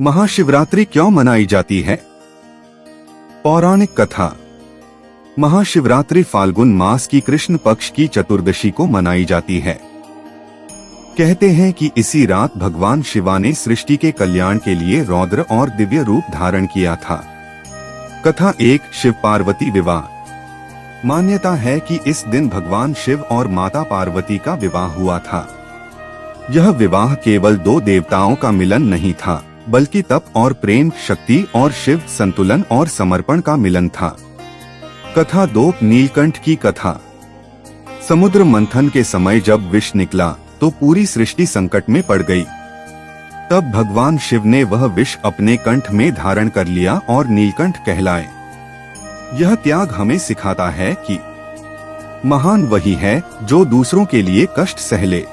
महाशिवरात्रि क्यों मनाई जाती है? पौराणिक कथा। महाशिवरात्रि फाल्गुन मास की कृष्ण पक्ष की चतुर्दशी को मनाई जाती है। कहते हैं कि इसी रात भगवान शिवा ने सृष्टि के कल्याण के लिए रौद्र और दिव्य रूप धारण किया था। कथा 1। शिव पार्वती विवाह। मान्यता है कि इस दिन भगवान शिव और माता पार्वती का विवाह हुआ था। यह विवाह केवल दो देवताओं का मिलन नहीं था, बल्कि तप और प्रेम, शक्ति और शिव संतुलन और समर्पण का मिलन था। कथा 2। नीलकंठ की कथा। समुद्र मंथन के समय जब विष निकला तो पूरी सृष्टि संकट में पड़ गई। तब भगवान शिव ने वह विष अपने कंठ में धारण कर लिया और नीलकंठ कहलाए। यह त्याग हमें सिखाता है कि महान वही है जो दूसरों के लिए कष्ट सह ले।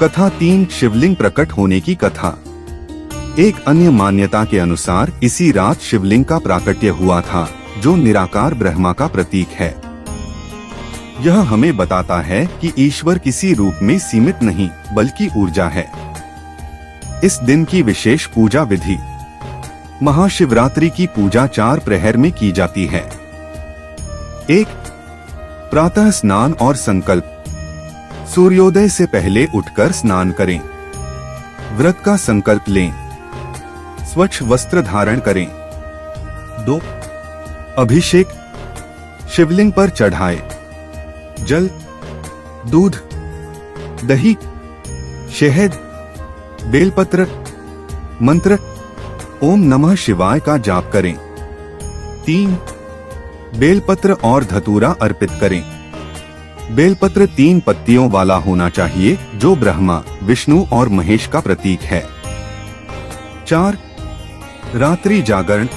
कथा 3। शिवलिंग प्रकट होने की कथा। एक अन्य मान्यता के अनुसार इसी रात शिवलिंग का प्राकट्य हुआ था, जो निराकार ब्रह्मा का प्रतीक है। यह हमें बताता है कि ईश्वर किसी रूप में सीमित नहीं, बल्कि ऊर्जा है। इस दिन की विशेष पूजा विधि। महाशिवरात्रि की पूजा 4 प्रहर में की जाती है। 1। प्रातः स्नान और संकल्प। सूर्योदय से पहले उठकर स्नान करें। व्रत का संकल्प लें। स्वच्छ वस्त्र धारण करें। 2। अभिषेक। शिवलिंग पर चढ़ाए जल, दूध, दही, शहद, बेलपत्र, मंत्र ओम नमः शिवाय का जाप करें। 3। बेलपत्र और धतूरा अर्पित करें। बेलपत्र 3 पत्तियों वाला होना चाहिए, जो ब्रह्मा, विष्णु और महेश का प्रतीक है। 4। रात्रि जागरण।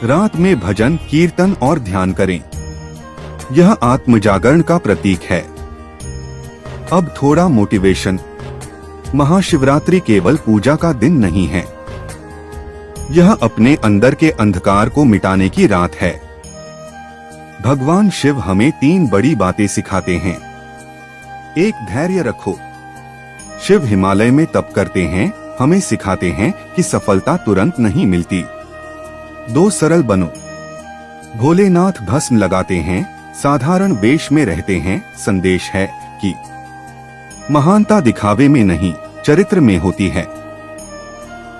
रात में भजन, कीर्तन और ध्यान करें। यह आत्म जागरण का प्रतीक है। अब थोड़ा मोटिवेशन। महाशिवरात्रि केवल पूजा का दिन नहीं है, यह अपने अंदर के अंधकार को मिटाने की रात है। भगवान शिव हमें 3 बड़ी बातें सिखाते हैं। 1। धैर्य रखो। शिव हिमालय में तप करते हैं, हमें सिखाते हैं कि सफलता तुरंत नहीं मिलती। 2। सरल बनो। भोलेनाथ भस्म लगाते हैं, साधारण वेश में रहते हैं। संदेश है कि महानता दिखावे में नहीं, चरित्र में होती है।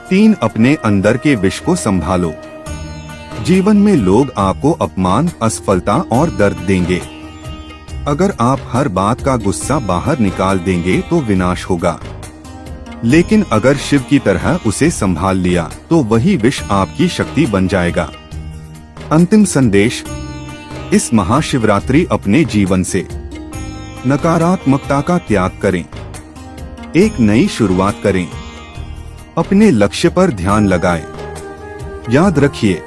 3। अपने अंदर के विष को संभालो। जीवन में लोग आपको अपमान, असफलता और दर्द देंगे। अगर आप हर बात का गुस्सा बाहर निकाल देंगे तो विनाश होगा, लेकिन अगर शिव की तरह उसे संभाल लिया तो वही विष आपकी शक्ति बन जाएगा। अंतिम संदेश। इस महाशिवरात्रि अपने जीवन से नकारात्मकता का त्याग करें, एक नई शुरुआत करें, अपने लक्ष्य पर ध्यान लगाएं। याद रखिए,